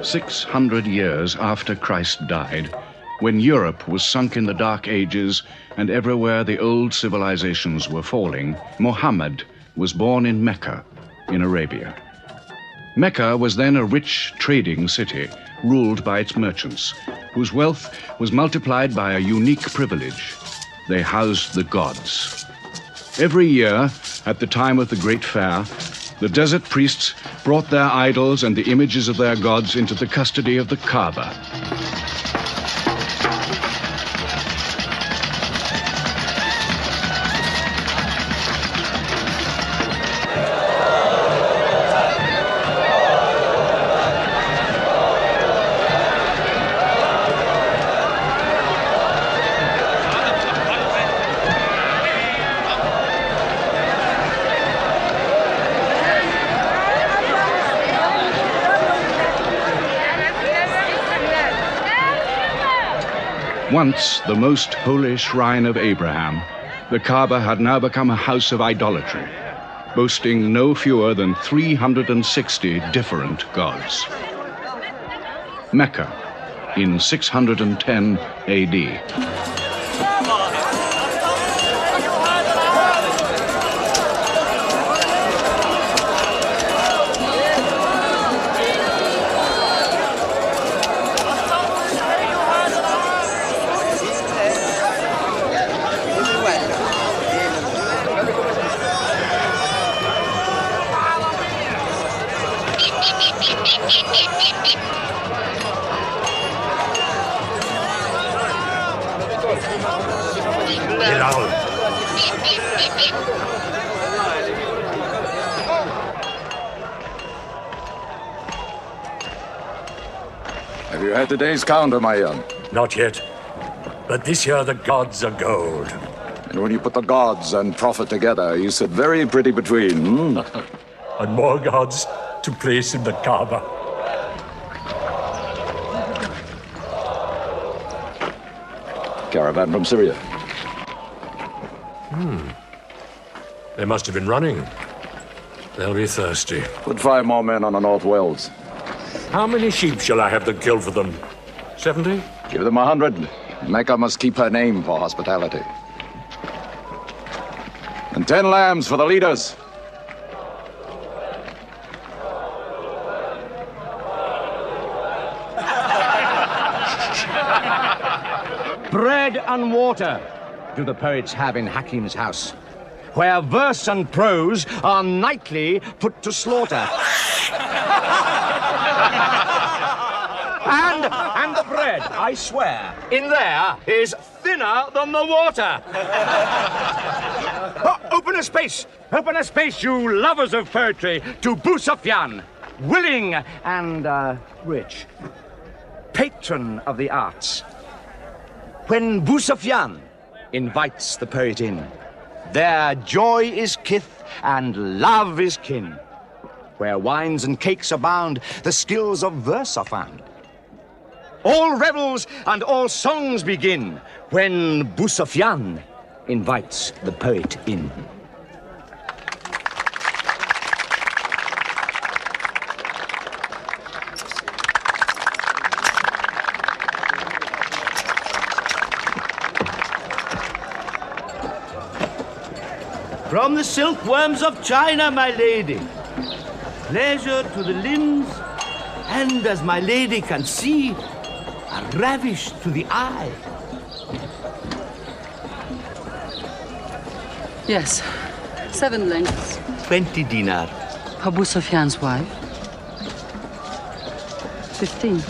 600 years after Christ died, when Europe was sunk in the Dark Ages and everywhere the old civilizations were falling, Muhammad was born in Mecca, in Arabia. Mecca was then a rich trading city ruled by its merchants, whose wealth was multiplied by a unique privilege. They housed the gods. Every year, at the time of the Great Fair, the desert priests brought their idols and the images of their gods into the custody of the Kaaba. Once the most holy shrine of Abraham, the Kaaba had now become a house of idolatry, boasting no fewer than 360 different gods. Mecca, in 610 AD. Have you had today's counter, my young? Not yet. But this year the gods are gold. And when you put the gods and profit together, you sit very pretty between, And more gods to place in the Kaaba. Caravan from Syria. They must have been running. They'll be thirsty. Put 5 more men on the North Wells. How many sheep shall I have them kill for them? 70? Give them 100. Mecca must keep her name for hospitality. And 10 lambs for the leaders. Bread and water do the poets have in Hakim's house, where verse and prose are nightly put to slaughter. And the bread, I swear, in there is thinner than the water. Oh, open a space, you lovers of poetry, to Abu Sufyan, willing and rich, patron of the arts. When Abu Sufyan invites the poet in, their joy is kith and love is kin. Where wines and cakes abound, the skills of verse are found. All revels and all songs begin when Abu Sufyan invites the poet in. From the silkworms of China, my lady. Pleasure to the limbs, and as my lady can see, a ravish to the eye. Yes, 7 lengths. 20 dinar. Abu Sufyan's wife. 15.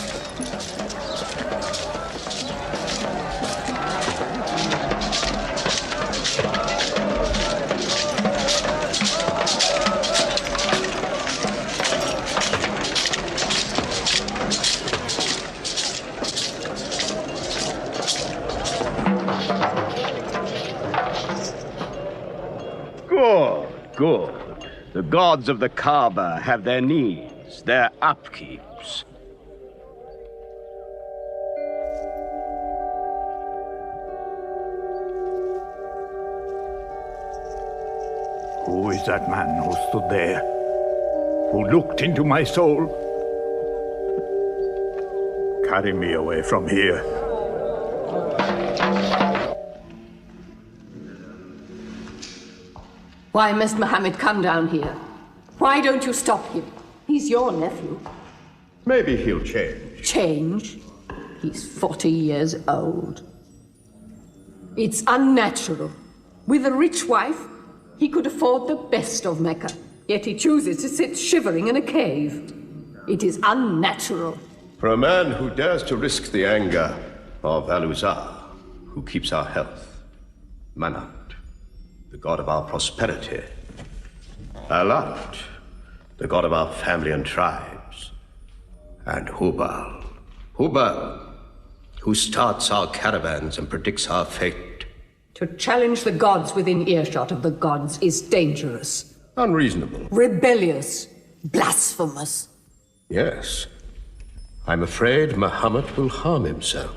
Good. The gods of the Kaaba have their needs, their upkeeps. Who is that man who stood there? Who looked into my soul? Carry me away from here. Why must Mohammed come down here? Why don't you stop him? He's your nephew. Maybe he'll change. Change? He's 40 years old. It's unnatural. With a rich wife, he could afford the best of Mecca. Yet he chooses to sit shivering in a cave. It is unnatural. For a man who dares to risk the anger of Al-Uzza, who keeps our health, Manat, the god of our prosperity, Alat, the god of our family and tribes, and Hubal, who starts our caravans and predicts our fate. To challenge the gods within earshot of the gods is dangerous. Unreasonable. Rebellious. Blasphemous. Yes. I'm afraid Muhammad will harm himself.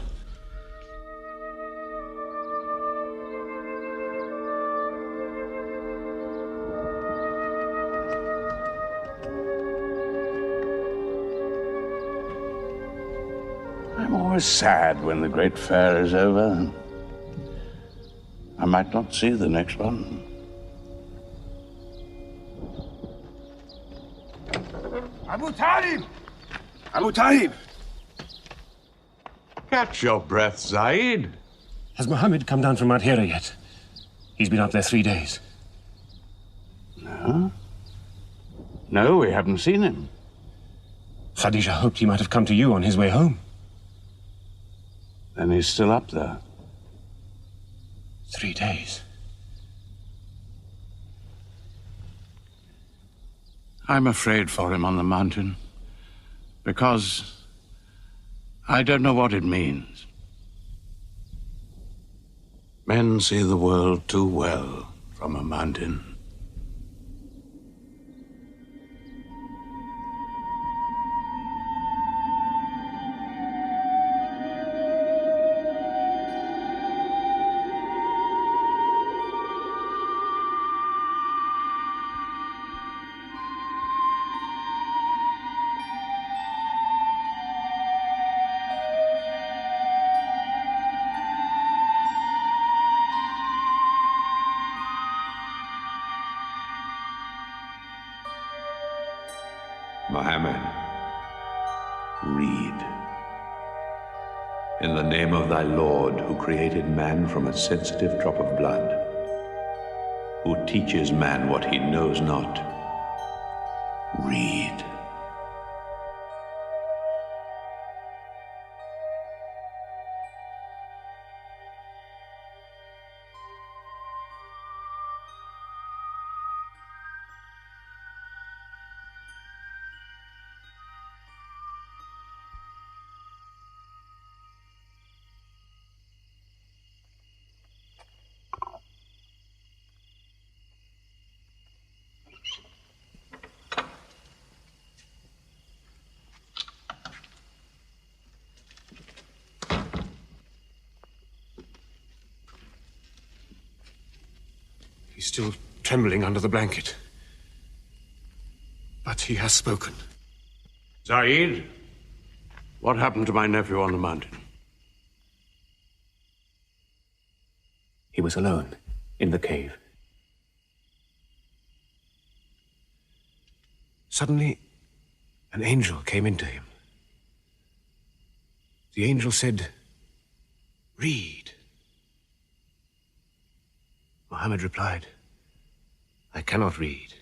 I'm always sad when the great fair is over. I might not see the next one. Abu Talib! Abu Talib! Catch your breath, Zaid. Has Mohammed come down from Mount Hira yet? He's been up there 3 days. No? No, we haven't seen him. Khadija hoped he might have come to you on his way home. Then he's still up there. 3 days. I'm afraid for him on the mountain, because I don't know what it means. Men see the world too well from a mountain. Mohammed, read. In the name of thy Lord, who created man from a sensitive drop of blood, who teaches man what he knows not, read. He's still trembling under the blanket. But he has spoken. Zaid, what happened to my nephew on the mountain? He was alone in the cave. Suddenly, an angel came into him. The angel said, "Read." Mohammed replied, "I cannot read."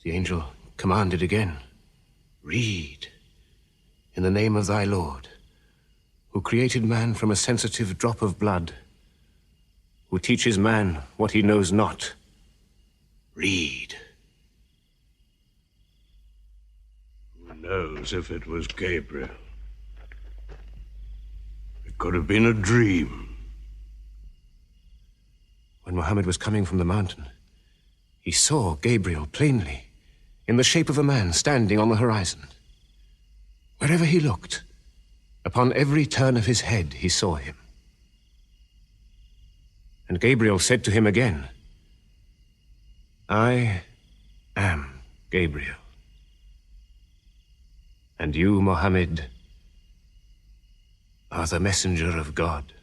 The angel commanded again, "Read, in the name of thy Lord, who created man from a sensitive drop of blood, who teaches man what he knows not. Read." Who knows if it was Gabriel? It could have been a dream. When Mohammed was coming from the mountain, he saw Gabriel plainly, in the shape of a man standing on the horizon. Wherever he looked, upon every turn of his head, he saw him. And Gabriel said to him again, "I am Gabriel." And you, Mohammed, are the messenger of God.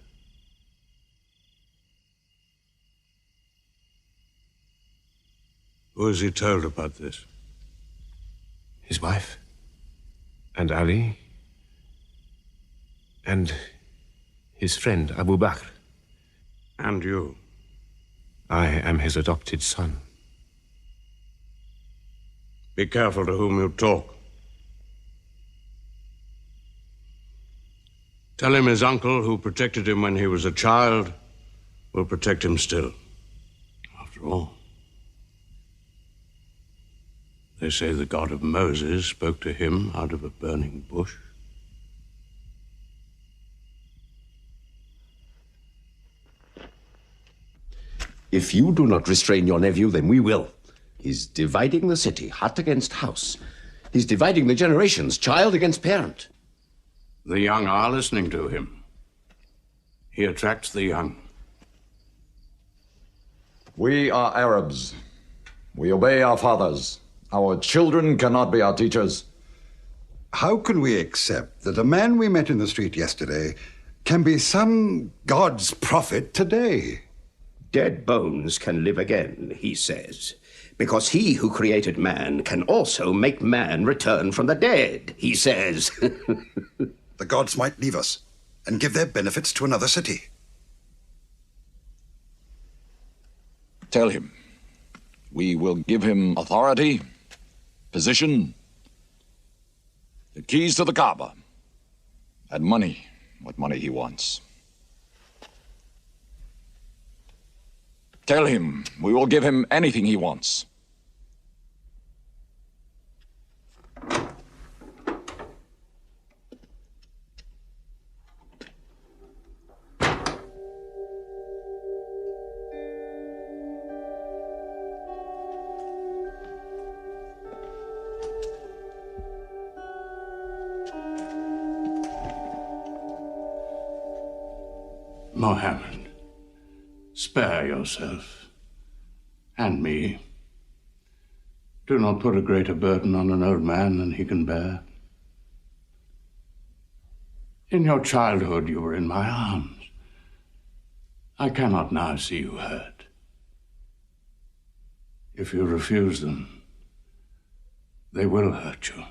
Who has he told about this? His wife, and Ali, and his friend Abu Bakr. And you? I am his adopted son. Be careful to whom you talk. Tell him his uncle, who protected him when he was a child, will protect him still. After all, they say the God of Moses spoke to him out of a burning bush. If you do not restrain your nephew, then we will. He's dividing the city, hut against house. He's dividing the generations, child against parent. The young are listening to him. He attracts the young. We are Arabs. We obey our fathers. Our children cannot be our teachers. How can we accept that a man we met in the street yesterday can be some God's prophet today? Dead bones can live again, he says, because he who created man can also make man return from the dead, he says. The gods might leave us and give their benefits to another city. Tell him. We will give him authority, position, the keys to the Kaaba, and money, what money he wants. Tell him we will give him anything he wants. Mohammed, spare yourself, and me. Do not put a greater burden on an old man than he can bear. In your childhood, you were in my arms. I cannot now see you hurt. If you refuse them, they will hurt you.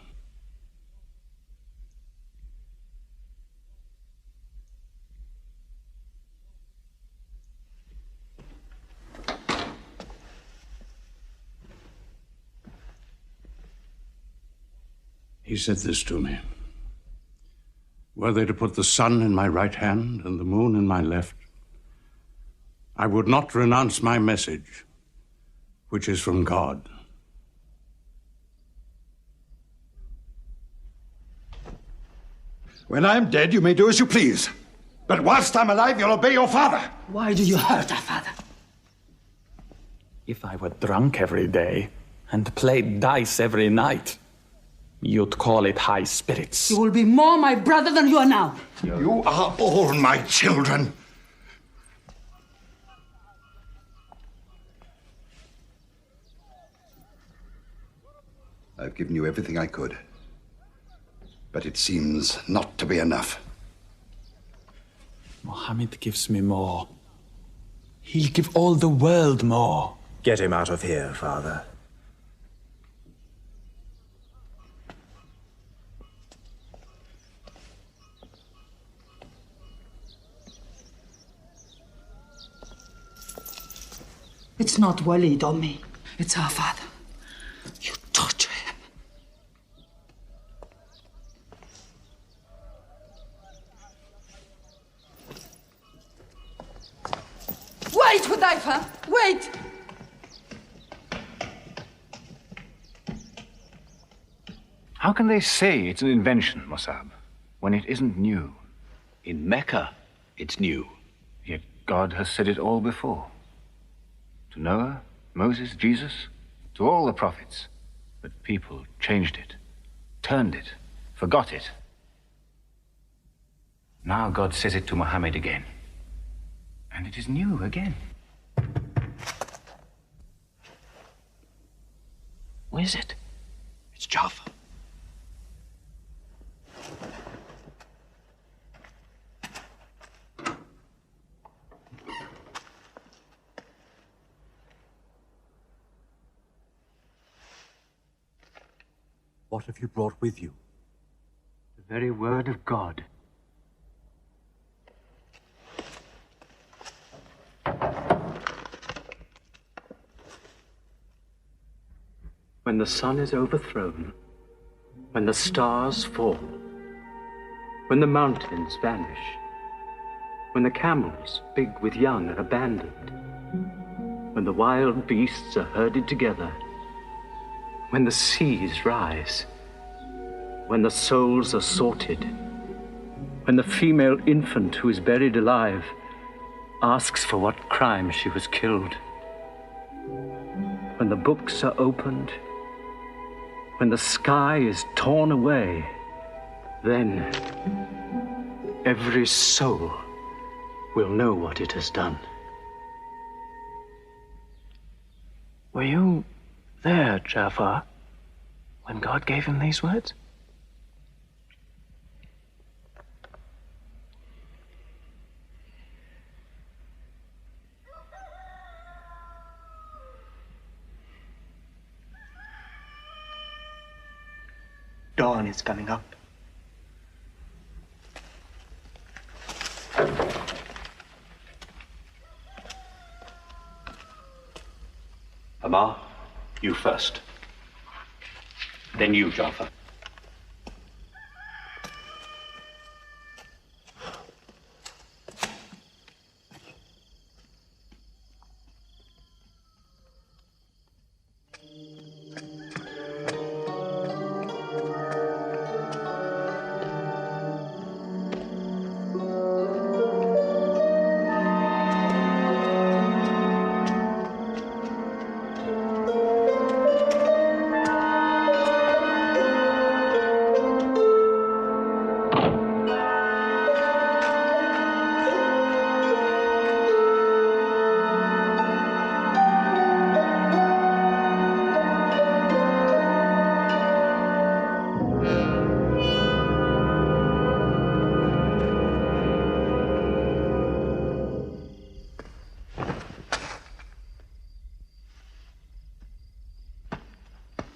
He said this to me. Were they to put the sun in my right hand and the moon in my left, I would not renounce my message, which is from God. When I'm dead, you may do as you please. But whilst I'm alive, you'll obey your father. Why do you hurt our father? If I were drunk every day and played dice every night, you'd call it high spirits. You will be more my brother than you are now. You are all my children. I've given you everything I could. But it seems not to be enough. Mohammed gives me more. He'll give all the world more. Get him out of here, Father. It's not Walid or me. It's our father. You torture him. Wait, Hudayfa! Wait! How can they say it's an invention, Musab, when it isn't new? In Mecca, it's new. Yet God has said it all before. To Noah, Moses, Jesus, to all the prophets. But people changed it, turned it, forgot it. Now God says it to Muhammad again. And it is new again. What is it? It's Jaffa. What have you brought with you? The very word of God. When the sun is overthrown, when the stars fall, when the mountains vanish, when the camels, big with young, are abandoned, when the wild beasts are herded together, when the seas rise, when the souls are sorted, when the female infant who is buried alive asks for what crime she was killed, when the books are opened, when the sky is torn away, then every soul will know what it has done. Were you there, Jafar, when God gave him these words? Dawn is coming up. Amar, you first. Then you, Jafar.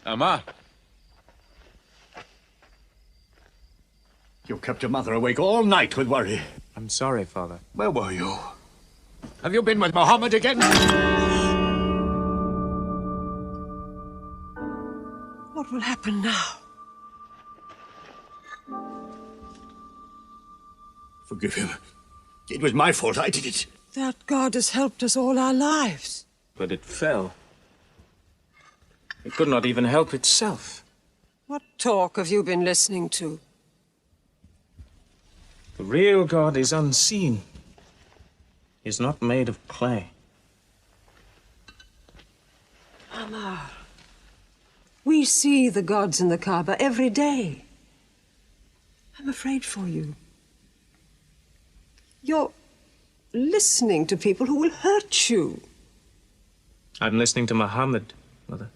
Amar. You kept your mother awake all night with worry. I'm sorry, Father. Where were you? Have you been with Mohammed again? What will happen now? Forgive him. It was my fault. I did it. That God has helped us all our lives. But it fell. It could not even help itself. What talk have you been listening to? The real God is unseen. He is not made of clay. Amar, we see the gods in the Kaaba every day. I'm afraid for you. You're listening to people who will hurt you. I'm listening to Muhammad, Mother.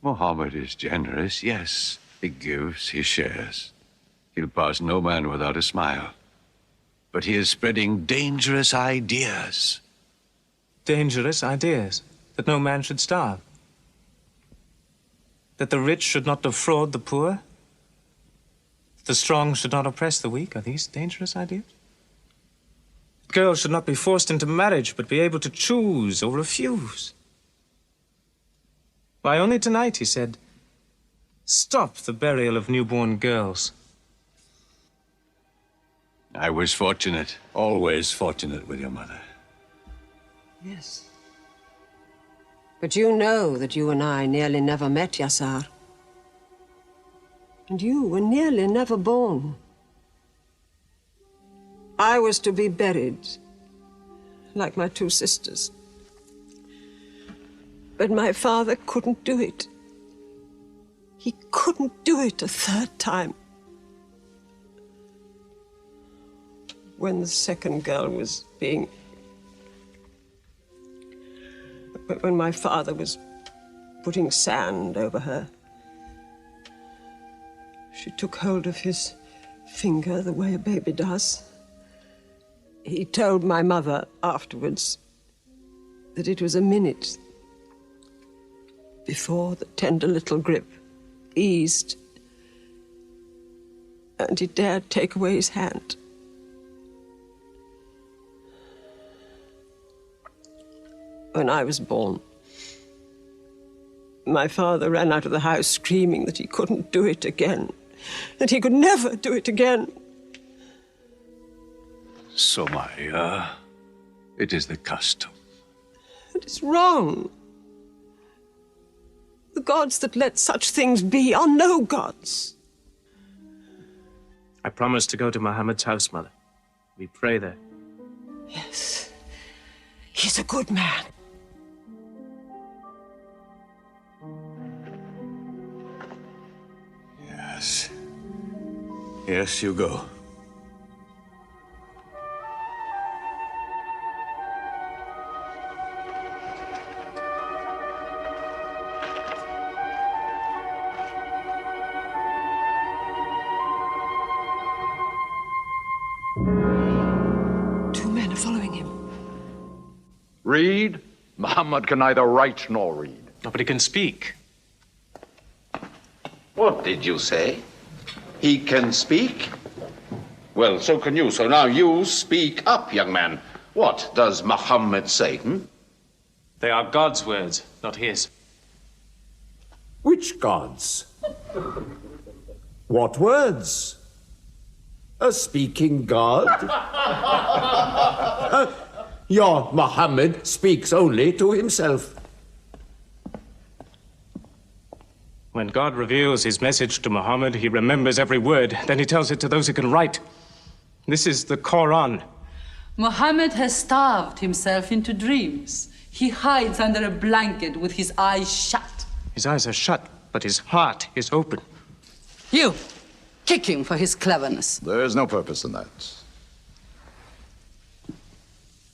Muhammad is generous, yes. He gives, he shares. He'll pass no man without a smile. But he is spreading dangerous ideas. Dangerous ideas? That no man should starve? That the rich should not defraud the poor? That the strong should not oppress the weak? Are these dangerous ideas? That girls should not be forced into marriage, but be able to choose or refuse? Why, only tonight he said, "Stop the burial of newborn girls." I was fortunate, always fortunate with your mother. Yes. But you know that you and I nearly never met, Yassar. And you were nearly never born. I was to be buried, like my two sisters. But my father couldn't do it. He couldn't do it a third time. When the second girl was being... When my father was putting sand over her, she took hold of his finger the way a baby does. He told my mother afterwards that it was a minute before the tender little grip eased and he dared take away his hand. When I was born, my father ran out of the house screaming that he couldn't do it again, that he could never do it again. So, Maria, it is the custom. It is wrong. The gods that let such things be are no gods. I promised to go to Muhammad's house, Mother. We pray there. Yes. He's a good man. Yes. Yes, you go. Two men are following him. Read? Muhammad can neither write nor read. Nobody can speak. What did you say? He can speak? Well, so can you. So now you speak up, young man. What does Muhammad say, They are God's words, not his. Which gods? What words? A speaking God? Your Muhammad speaks only to himself. When God reveals his message to Muhammad, he remembers every word. Then he tells it to those who can write. This is the Quran. Muhammad has starved himself into dreams. He hides under a blanket with his eyes shut. His eyes are shut, but his heart is open. You, kick him for his cleverness. There is no purpose in that.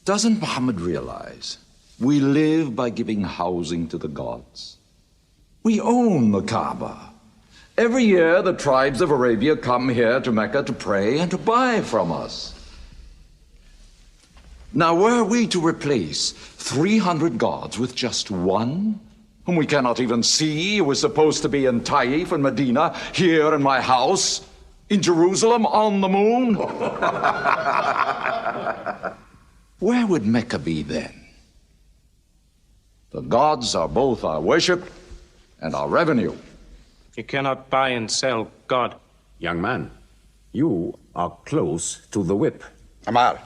Doesn't Muhammad realize we live by giving housing to the gods? We own the Kaaba. Every year, the tribes of Arabia come here to Mecca to pray and to buy from us. Now, were we to replace 300 gods with just one, whom we cannot even see, who is supposed to be in Taif and Medina, here in my house, in Jerusalem, on the moon? Where would Mecca be then? The gods are both our worship and our revenue. You cannot buy and sell God. Young man, you are close to the whip. Amar.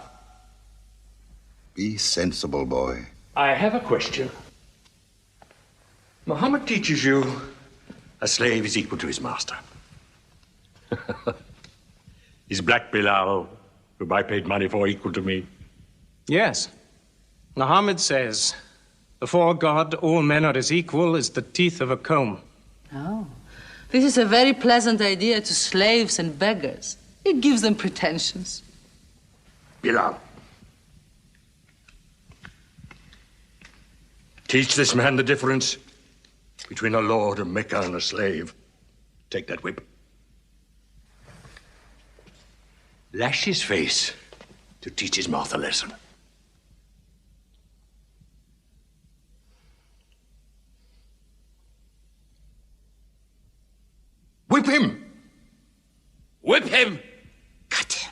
Be sensible, boy. I have a question. Muhammad teaches you a slave is equal to his master. Is Black Bilal, whom I paid money for, equal to me? Yes. Muhammad says, before God, all men are as equal as the teeth of a comb. Oh, this is a very pleasant idea to slaves and beggars. It gives them pretensions. Bilal. Teach this man the difference between a lord of Mecca and a slave. Take that whip. Lash his face to teach his mouth a lesson. Whip him! Whip him! Cut him!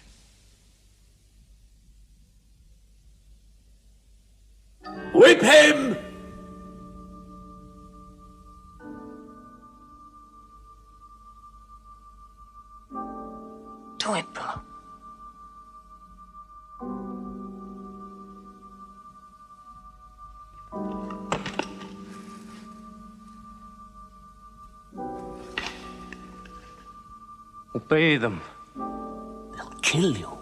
Whip him! Do it, Bill. Obey them. They'll kill you.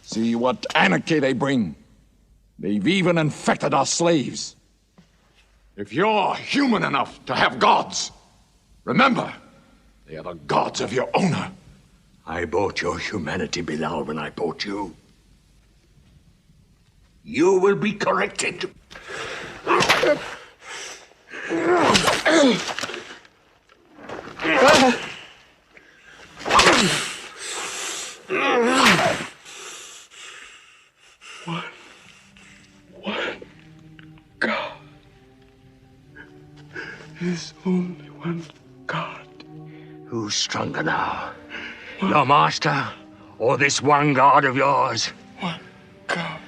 See what anarchy they bring. They've even infected our slaves. If you're human enough to have gods, remember, they are the gods of your owner. I bought your humanity, Bilal, when I bought you. You will be corrected. There's only one God. Who's stronger now? Your master or this one God of yours? One God.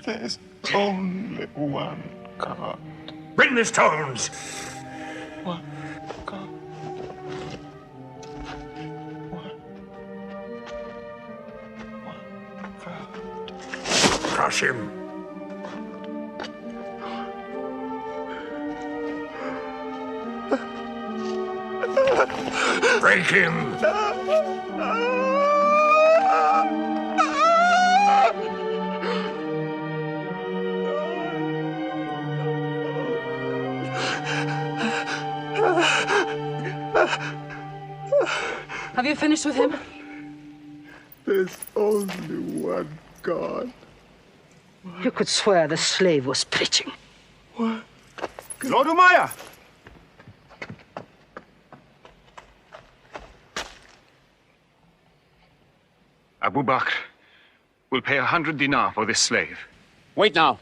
There's only one God. Bring the stones! One God. One God. Crush him. Break him! Have you finished with him? There's only one God. You could swear the slave was preaching. What? Lord Umaya! Abu Bakr will pay 100 dinar for this slave. Wait now.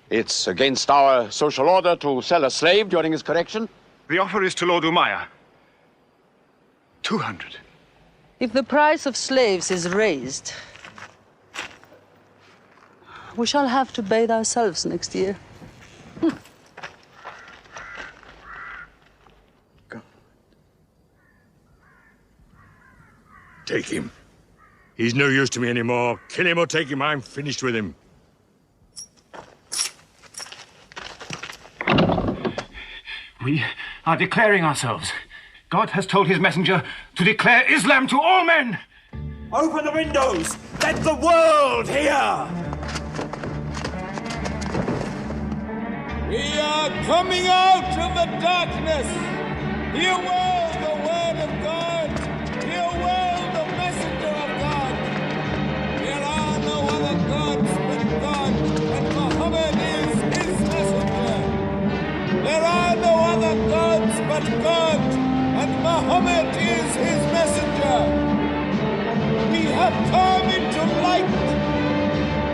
It's against our social order to sell a slave during his correction. The offer is to Lord Umaya. 200. If the price of slaves is raised, we shall have to bathe ourselves next year. Take him. He's no use to me anymore. Kill him or take him. I'm finished with him. We are declaring ourselves. God has told his messenger to declare Islam to all men. Open the windows! Let the world hear! We are coming out of the darkness. Hear well the word of God. Hear well the messenger of God. There are no other gods but God, and Muhammad is his messenger. There are no other gods but God, and Muhammad is his messenger. We have come into light.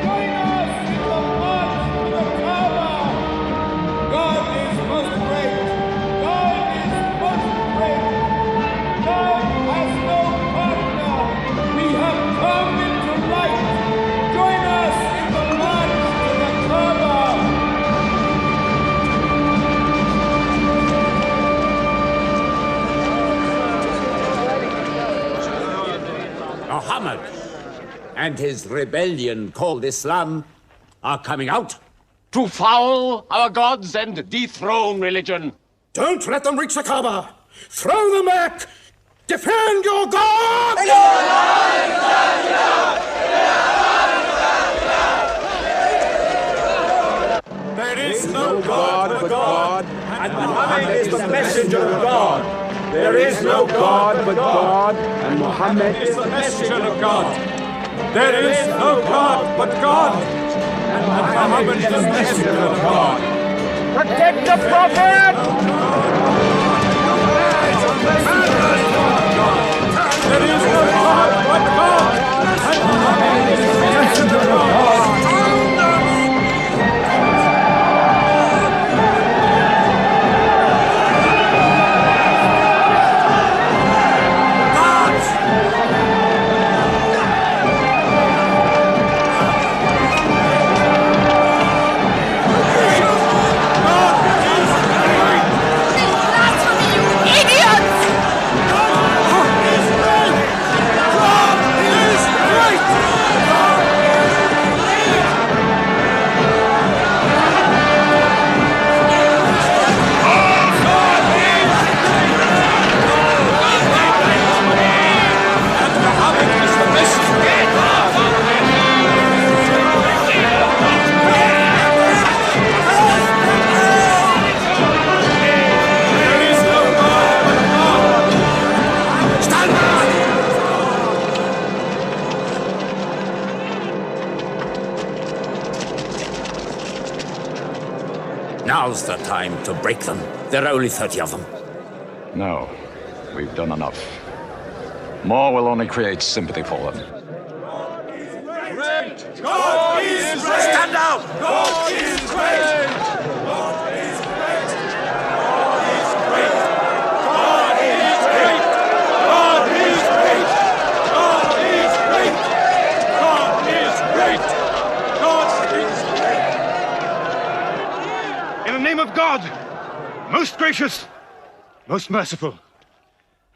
Join us in the march to the Kaaba. God is most great. God is most great. God has no partner. We have come into light. Join us in the march to the Kaaba. Muhammad and his rebellion called Islam are coming out to foul our gods and dethrone religion. Don't let them reach the Kaaba. Throw them back. Defend your God. There is no God but God, and Muhammad is the messenger of God. There is no God but God, and Muhammad is the messenger of God. There is no God but God, and Muhammad is the messenger of God. Protect the Prophet! There is no God but God, and Muhammad is the messenger of God. Now's the time to break them. There are only 30 of them. No, we've done enough. More will only create sympathy for them. Great! God is great! Stand down! God is great! God is great! name of God, most gracious, most merciful,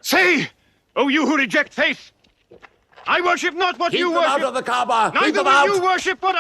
say, O you who reject faith, I worship not what Keep you them worship. out of the Kaaba. Keep Neither them will out. you worship what